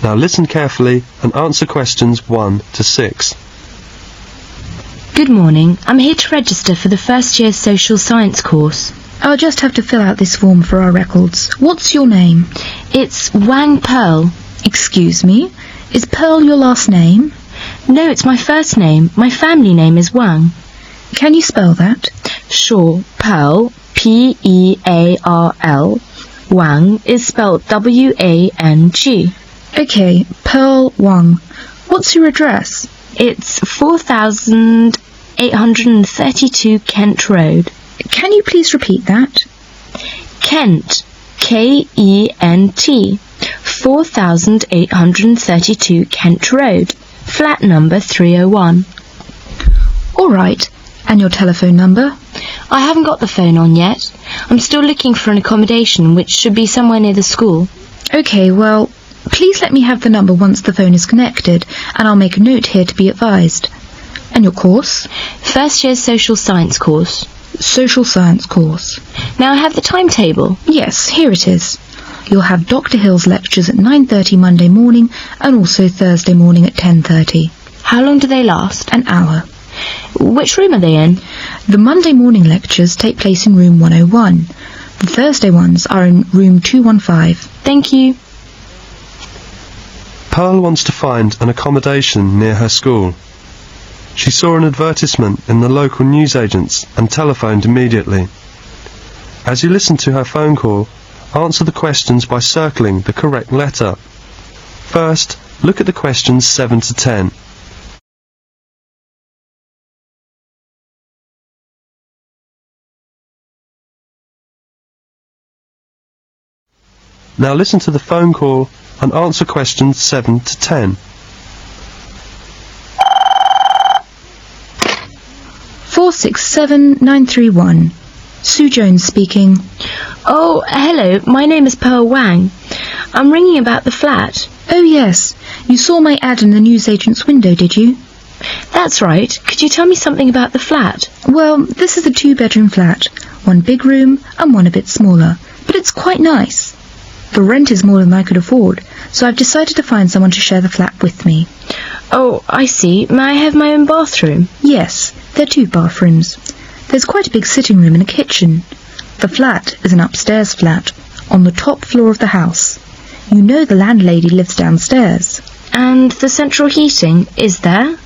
Now listen carefully and answer questions 1 to 6. Good morning. I'm here to register for the first year's social science course. I'll just have to fill out this form for our records. What's your name? It's Wang Pearl. Excuse me? Is Pearl your last name? No, it's my first name. My family name is Wang. Can you spell that? Sure. Pearl, P-E-A-R-L. Wang is spelled W-A-N-G. Okay, Pearl Wang. What's your address? It's 4,832 Kent Road. Can you please repeat that? Kent, K-E-N-T, 4,832 Kent Road, flat number 301. All right. And your telephone number? I haven't got the phone on yet. I'm still looking for an accommodation which should be somewhere near the school. Okay, well, please let me have the number once the phone is connected, and I'll make a note here to be advised. And your course? First year's social science course. Social science course. Now I have the timetable. Yes, here it is. You'll have Dr. Hill's lectures at 9:30 Monday morning and also Thursday morning at 10:30. How long do they last? An hour. Which room are they in? The Monday morning lectures take place in room 101. The Thursday ones are in room 215. Thank you. Pearl wants to find an accommodation near her school. She saw an advertisement in the local newsagents and telephoned immediately. As you listen to her phone call, answer the questions by circling the correct letter. First, look at the questions 7 to 10. Now listen to the phone call and answer questions 7 to 10. 467931. Sue Jones speaking. Oh, hello. My name is Pearl Wang. I'm ringing about the flat. Oh, yes. You saw my ad in the newsagent's window, did you? That's right. Could you tell me something about the flat? Well, this is a 2-bedroom flat. One big room and one a bit smaller. But it's quite nice. The rent is more than I could afford, so I've decided to find someone to share the flat with me. Oh, I see. May I have my own bathroom? Yes, there are 2 bathrooms. There's quite a big sitting room and a kitchen. The flat is an upstairs flat, on the top floor of the house. You know the landlady lives downstairs. And the central heating, is there?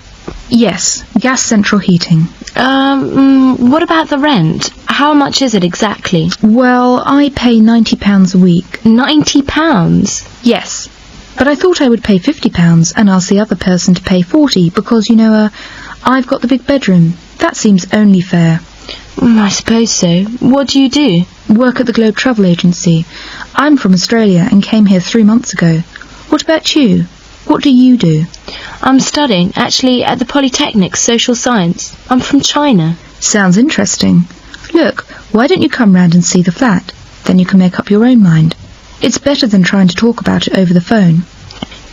Yes, gas central heating. What about the rent? How much is it exactly? Well, I pay £90 a week. £90? Yes, but I thought I would pay £50 and ask the other person to pay £40 because, I've got the big bedroom. That seems only fair. I suppose so. What do you do? Work at the Globe Travel Agency. I'm from Australia and came here 3 months ago. What about you? What do you do? I'm studying, actually, at the Polytechnic, Social Science. I'm from China. Sounds interesting. Look, why don't you come round and see the flat? Then you can make up your own mind. It's better than trying to talk about it over the phone.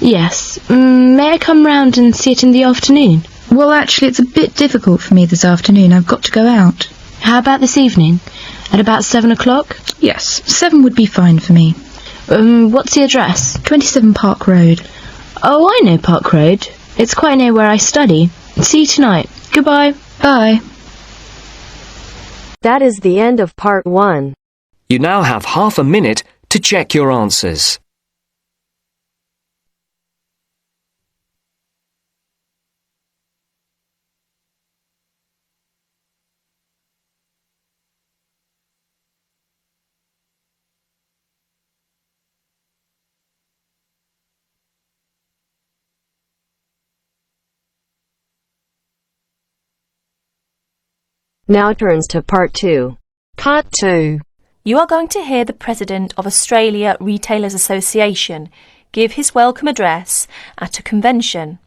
Yes. May I come round and see it in the afternoon? Well, actually, it's a bit difficult for me this afternoon. I've got to go out. How about this evening? At about 7 o'clock? Yes, 7 would be fine for me. What's the address? 27 Park Road. Oh, I know Park Road. It's quite near where I study. See you tonight. Goodbye. Bye. That is the end of part 1. You now have half a minute to check your answers. Now turns to part 2. Part 2. You are going to hear the President of Australia Retailers Association give his welcome address at a convention.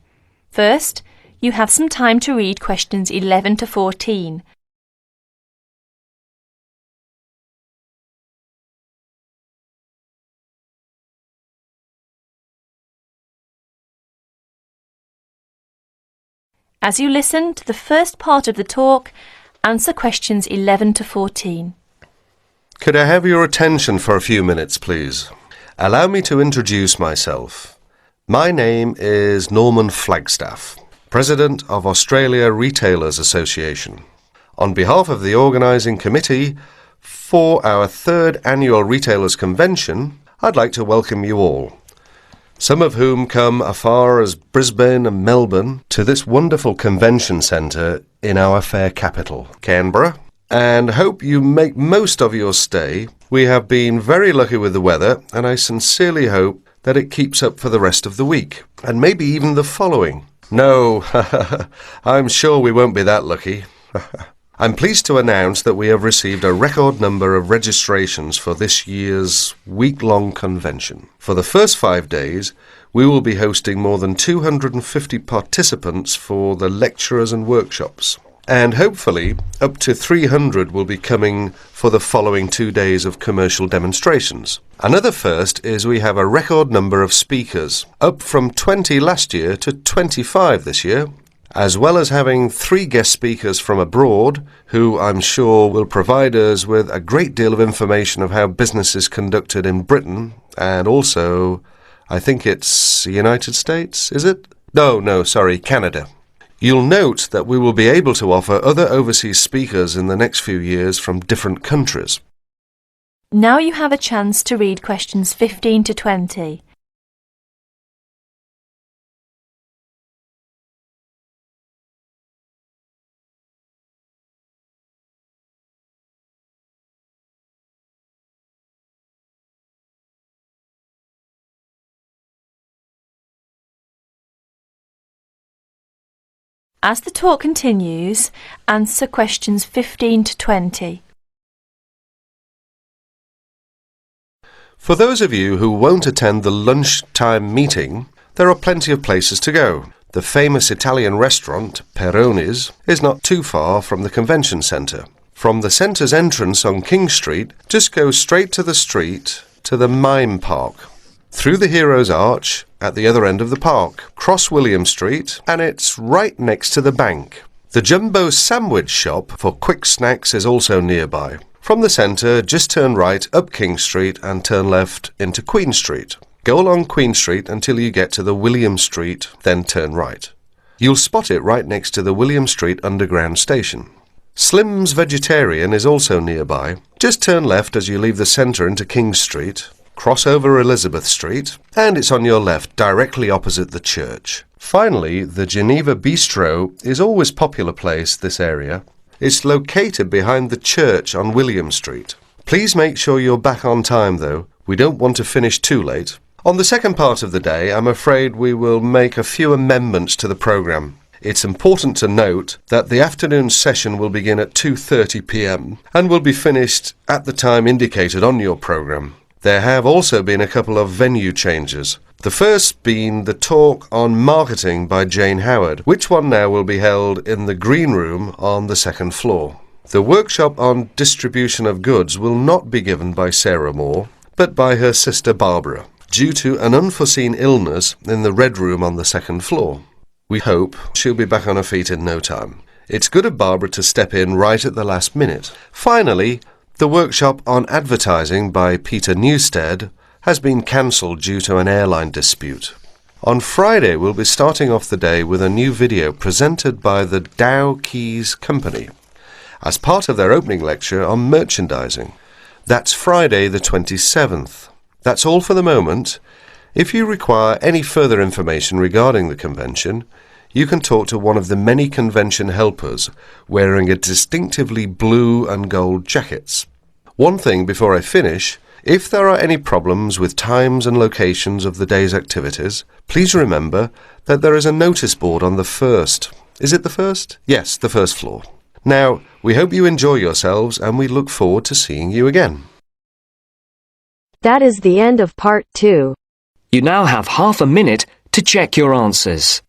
First, you have some time to read questions 11 to 14. As you listen to the first part of the talk, answer questions 11 to 14. Could I have your attention for a few minutes, please? Allow me to introduce myself. My name is Norman Flagstaff, President of Australia Retailers Association. On behalf of the organising committee for our third annual Retailers Convention, I'd like to welcome you all, some of whom come as far as Brisbane and Melbourne to this wonderful convention centre in our fair capital, Canberra, and hope you make most of your stay. We have been very lucky with the weather, and I sincerely hope that it keeps up for the rest of the week, and maybe even the following. No, I'm sure we won't be that lucky. I'm pleased to announce that we have received a record number of registrations for this year's week-long convention. For the first 5 days, we will be hosting more than 250 participants for the lecturers and workshops. And hopefully, up to 300 will be coming for the following 2 days of commercial demonstrations. Another first is we have a record number of speakers, up from 20 last year to 25 this year, as well as having 3 guest speakers from abroad, who I'm sure will provide us with a great deal of information of how business is conducted in Britain, and also, I think it's the United States, is it? No, sorry, Canada. You'll note that we will be able to offer other overseas speakers in the next few years from different countries. Now you have a chance to read questions 15 to 20. As the talk continues, answer questions 15 to 20. For those of you who won't attend the lunchtime meeting, there are plenty of places to go. The famous Italian restaurant, Peroni's, is not too far from the convention centre. From the centre's entrance on King Street, just go straight to the street to the Mime Park. Through the Hero's Arch at the other end of the park, cross William Street, and it's right next to the bank. The Jumbo Sandwich Shop for quick snacks is also nearby. From the centre, just turn right up King Street and turn left into Queen Street. Go along Queen Street until you get to the William Street, then turn right. You'll spot it right next to the William Street Underground Station. Slim's Vegetarian is also nearby. Just turn left as you leave the centre into King Street. Cross over Elizabeth Street, and it's on your left, directly opposite the church. Finally, the Geneva Bistro is always a popular place, this area. It's located behind the church on William Street. Please make sure you're back on time, though. We don't want to finish too late. On the second part of the day, I'm afraid we will make a few amendments to the programme. It's important to note that the afternoon session will begin at 2:30 p.m. and will be finished at the time indicated on your programme. There have also been a couple of venue changes. The first being the talk on marketing by Jane Howard, which one now will be held in the green room on the second floor. The workshop on distribution of goods will not be given by Sarah Moore, but by her sister Barbara, due to an unforeseen illness in the red room on the second floor. We hope she'll be back on her feet in no time. It's good of Barbara to step in right at the last minute. Finally, the workshop on advertising by Peter Newstead has been cancelled due to an airline dispute. On Friday, we'll be starting off the day with a new video presented by the Dow Keys Company as part of their opening lecture on merchandising. That's Friday the 27th. That's all for the moment. If you require any further information regarding the convention, you can talk to one of the many convention helpers wearing a distinctively blue and gold jackets. One thing before I finish, if there are any problems with times and locations of the day's activities, please remember that there is a notice board on the first. Is it the first? Yes, the first floor. Now, we hope you enjoy yourselves and we look forward to seeing you again. That is the end of part 2. You now have half a minute to check your answers.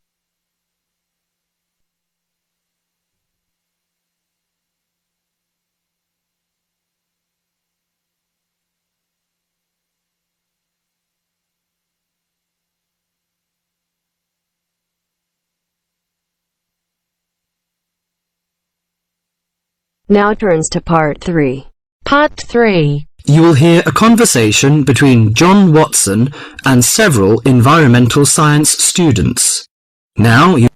Now turns to part 3. Part 3. you will hear a conversation between John Watson and several environmental science students. Now you...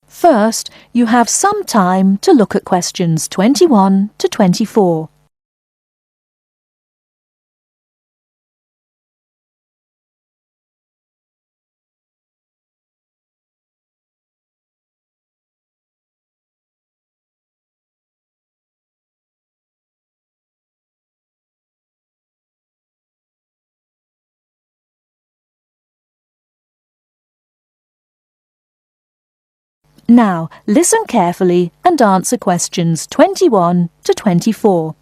First, you have some time to look at questions 21 to 24. Now, listen carefully and answer questions 21 to 24.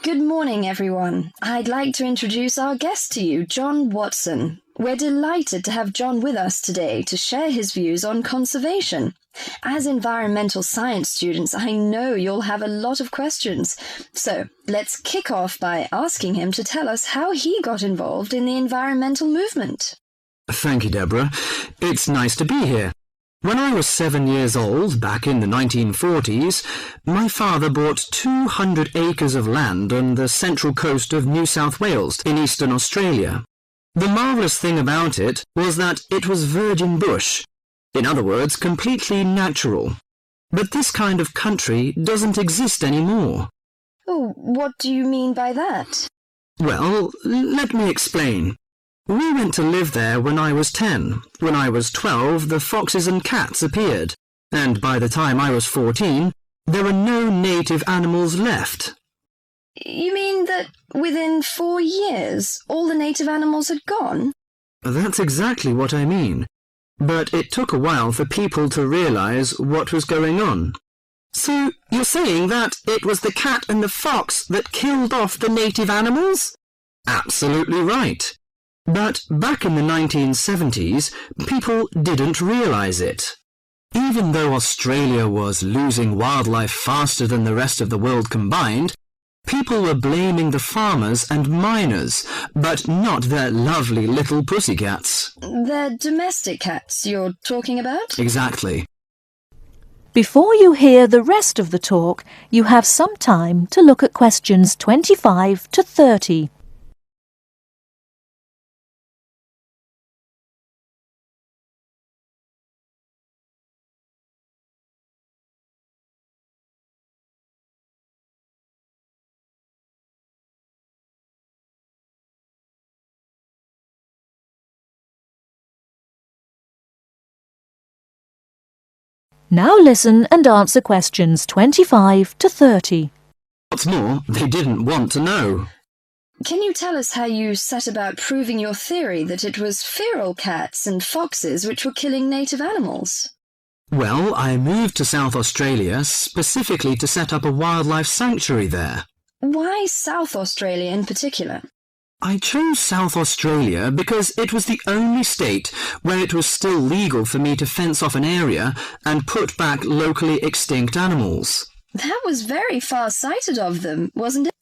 Good morning, everyone. I'd like to introduce our guest to you, John Watson. We're delighted to have John with us today to share his views on conservation. As environmental science students, I know you'll have a lot of questions. So, let's kick off by asking him to tell us how he got involved in the environmental movement. Thank you, Deborah. It's nice to be here. When I was 7 years old, back in the 1940s, my father bought 200 acres of land on the central coast of New South Wales in eastern Australia. The marvellous thing about it was that it was virgin bush. In other words, completely natural. But this kind of country doesn't exist anymore. Oh, what do you mean by that? Well, let me explain. We went to live there when I was 10. When I was 12, the foxes and cats appeared, and by the time I was 14, there were no native animals left. You mean that within 4 years, all the native animals had gone? That's exactly what I mean. But it took a while for people to realise what was going on. So, you're saying that it was the cat and the fox that killed off the native animals? Absolutely right. But back in the 1970s, people didn't realise it. Even though Australia was losing wildlife faster than the rest of the world combined, people were blaming the farmers and miners, but not their lovely little pussycats. They're domestic cats you're talking about? Exactly. Before you hear the rest of the talk, you have some time to look at questions 25 to 30. Now listen and answer questions 25 to 30. What's more, they didn't want to know. Can you tell us how you set about proving your theory that it was feral cats and foxes which were killing native animals? Well, I moved to South Australia specifically to set up a wildlife sanctuary there. Why South Australia in particular? I chose South Australia because it was the only state where it was still legal for me to fence off an area and put back locally extinct animals. That was very far-sighted of them, wasn't it?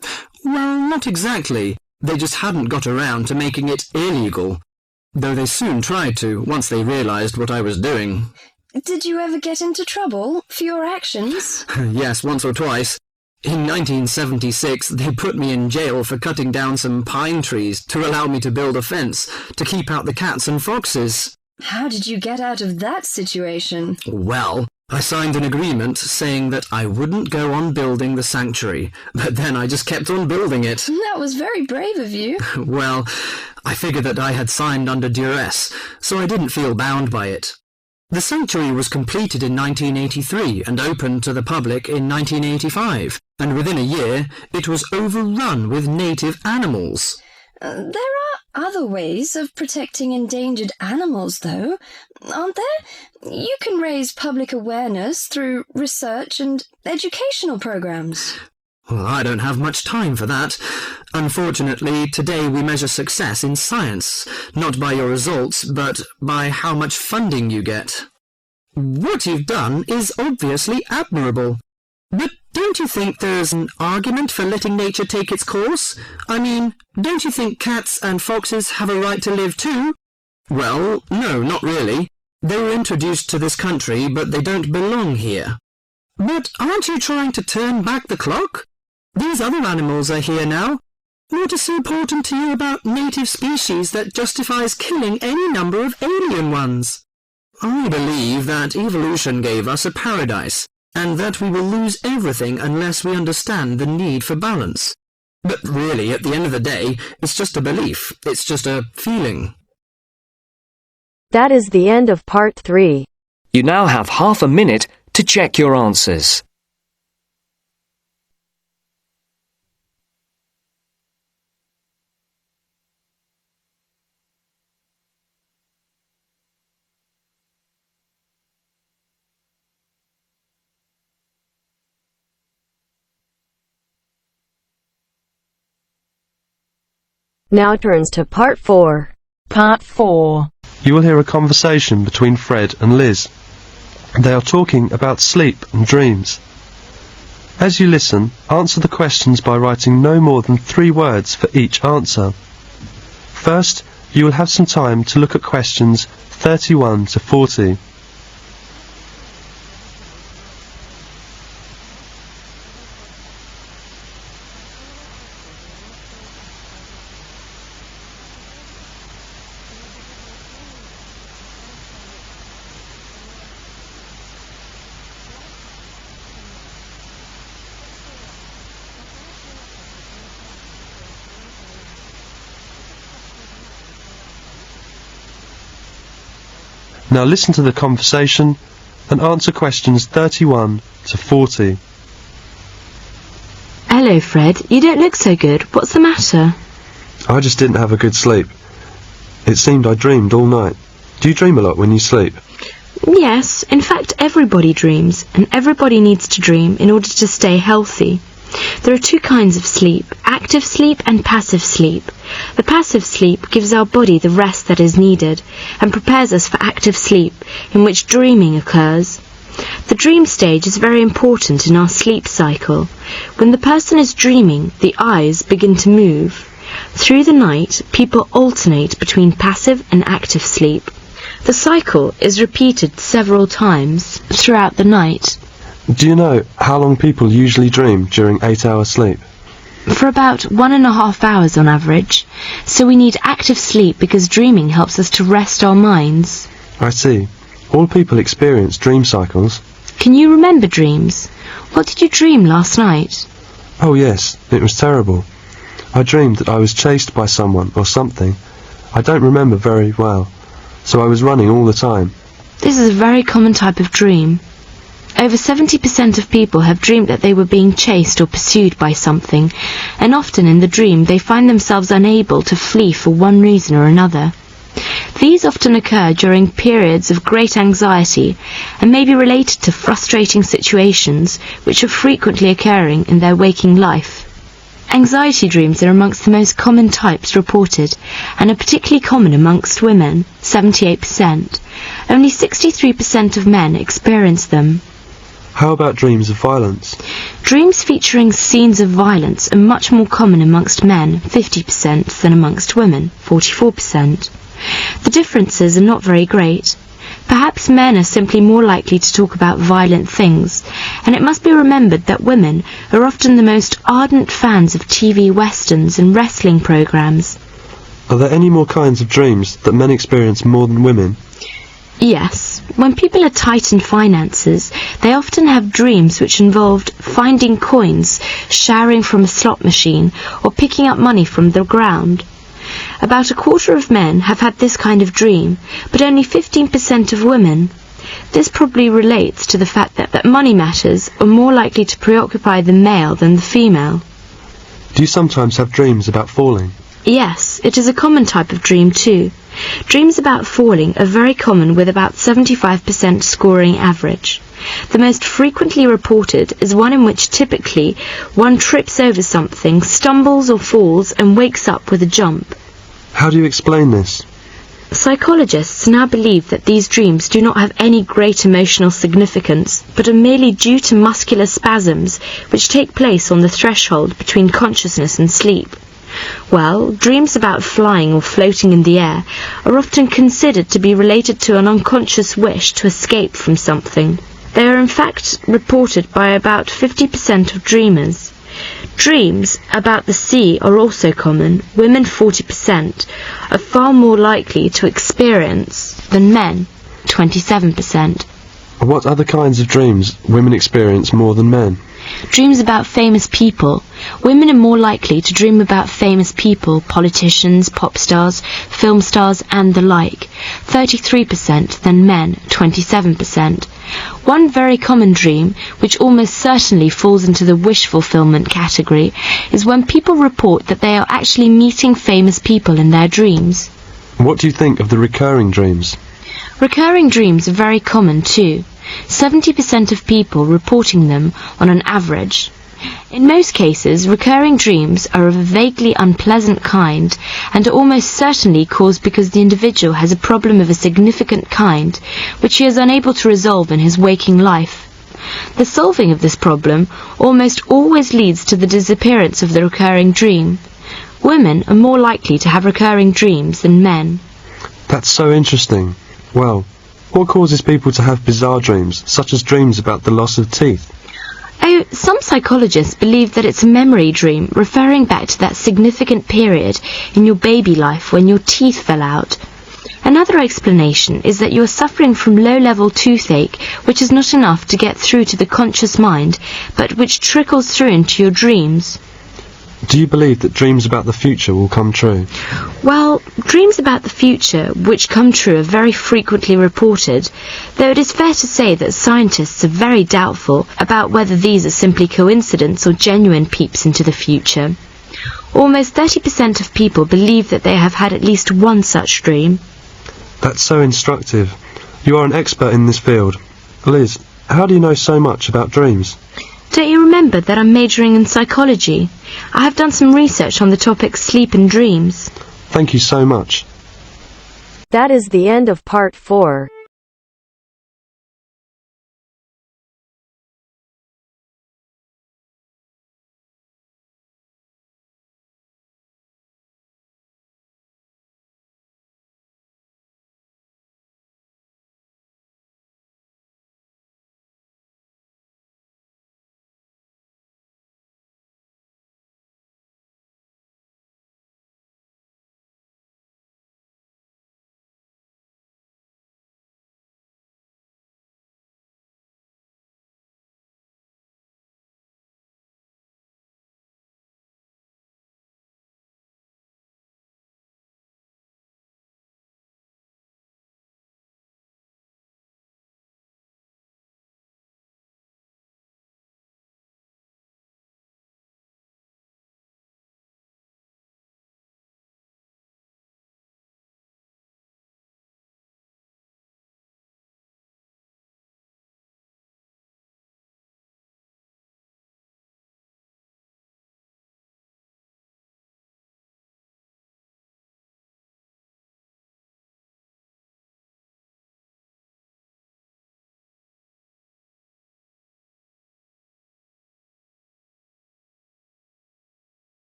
Well, not exactly. They just hadn't got around to making it illegal, though they soon tried to once they realised what I was doing. Did you ever get into trouble for your actions? Yes, once or twice. In 1976, they put me in jail for cutting down some pine trees to allow me to build a fence to keep out the cats and foxes. How did you get out of that situation? Well, I signed an agreement saying that I wouldn't go on building the sanctuary, but then I just kept on building it. That was very brave of you. Well, I figured that I had signed under duress, so I didn't feel bound by it. The sanctuary was completed in 1983 and opened to the public in 1985, and within a year it was overrun with native animals. There are other ways of protecting endangered animals, though, aren't there? You can raise public awareness through research and educational programs. Well, I don't have much time for that. Unfortunately, today we measure success in science, not by your results, but by how much funding you get. What you've done is obviously admirable. But don't you think there's an argument for letting nature take its course? I mean, don't you think cats and foxes have a right to live too? Well, no, not really. They were introduced to this country, but they don't belong here. But aren't you trying to turn back the clock? These other animals are here now. What is so important to you about native species that justifies killing any number of alien ones? I believe that evolution gave us a paradise, and that we will lose everything unless we understand the need for balance. But really, at the end of the day, it's just a belief. It's just a feeling. That is the end of part 3. You now have half a minute to check your answers. Now turns to part 4. Part 4. You will hear a conversation between Fred and Liz. They are talking about sleep and dreams. As you listen, answer the questions by writing no more than 3 words for each answer. First, you will have some time to look at questions 31 to 40. Now listen to the conversation and answer questions 31 to 40. Hello, Fred. You don't look so good. What's the matter? I just didn't have a good sleep. It seemed I dreamed all night. Do you dream a lot when you sleep? Yes, in fact everybody dreams, and everybody needs to dream in order to stay healthy. There are 2 kinds of sleep, active sleep and passive sleep. The passive sleep gives our body the rest that is needed and prepares us for active sleep, in which dreaming occurs. The dream stage is very important in our sleep cycle. When the person is dreaming, the eyes begin to move. Through the night, people alternate between passive and active sleep. The cycle is repeated several times throughout the night. Do you know how long people usually dream during 8-hour sleep? For about 1.5 hours on average. So we need active sleep because dreaming helps us to rest our minds. I see. All people experience dream cycles. Can you remember dreams? What did you dream last night? Oh yes, it was terrible. I dreamed that I was chased by someone or something. I don't remember very well, so I was running all the time. This is a very common type of dream. Over 70% of people have dreamed that they were being chased or pursued by something, and often in the dream they find themselves unable to flee for one reason or another. These often occur during periods of great anxiety and may be related to frustrating situations which are frequently occurring in their waking life. Anxiety dreams are amongst the most common types reported and are particularly common amongst women, 78%. Only 63% of men experience them. How about dreams of violence? Dreams featuring scenes of violence are much more common amongst men, 50%, than amongst women, 44%. The differences are not very great. Perhaps men are simply more likely to talk about violent things, and it must be remembered that women are often the most ardent fans of TV westerns and wrestling programs. Are there any more kinds of dreams that men experience more than women? Yes, when people are tight in finances, they often have dreams which involved finding coins, showering from a slot machine, or picking up money from the ground. About a quarter of men have had this kind of dream, but only 15% of women. This probably relates to the fact that money matters are more likely to preoccupy the male than the female. Do you sometimes have dreams about falling? Yes, it is a common type of dream too. Dreams about falling are very common with about 75% scoring average. The most frequently reported is one in which typically one trips over something, stumbles or falls and wakes up with a jump. How do you explain this? Psychologists now believe that these dreams do not have any great emotional significance, but are merely due to muscular spasms which take place on the threshold between consciousness and sleep. Well, dreams about flying or floating in the air are often considered to be related to an unconscious wish to escape from something. They are in fact reported by about 50% of dreamers. Dreams about the sea are also common. Women, 40%, are far more likely to experience than men, 27%. What other kinds of dreams women experience more than men? Dreams about famous people. Women are more likely to dream about famous people, politicians, pop stars, film stars and the like, 33% than men, 27%. One very common dream, which almost certainly falls into the wish fulfillment category, is when people report that they are actually meeting famous people in their dreams. What do you think of the recurring dreams? Recurring dreams are very common too. 70% of people reporting them on an average. In most cases, recurring dreams are of a vaguely unpleasant kind and are almost certainly caused because the individual has a problem of a significant kind which he is unable to resolve in his waking life. The solving of this problem almost always leads to the disappearance of the recurring dream. Women are more likely to have recurring dreams than men. That's so interesting. Well, what causes people to have bizarre dreams, such as dreams about the loss of teeth? Oh, some psychologists believe that it's a memory dream, referring back to that significant period in your baby life when your teeth fell out. Another explanation is that you are suffering from low-level toothache, which is not enough to get through to the conscious mind, but which trickles through into your dreams. Do you believe that dreams about the future will come true? Well, dreams about the future, which come true, are very frequently reported, though it is fair to say that scientists are very doubtful about whether these are simply coincidence or genuine peeps into the future. Almost 30% of people believe that they have had at least one such dream. That's so instructive. You are an expert in this field. Liz, how do you know so much about dreams? Don't you remember that I'm majoring in psychology? I have done some research on the topic sleep and dreams. Thank you so much. That is the end of part 4.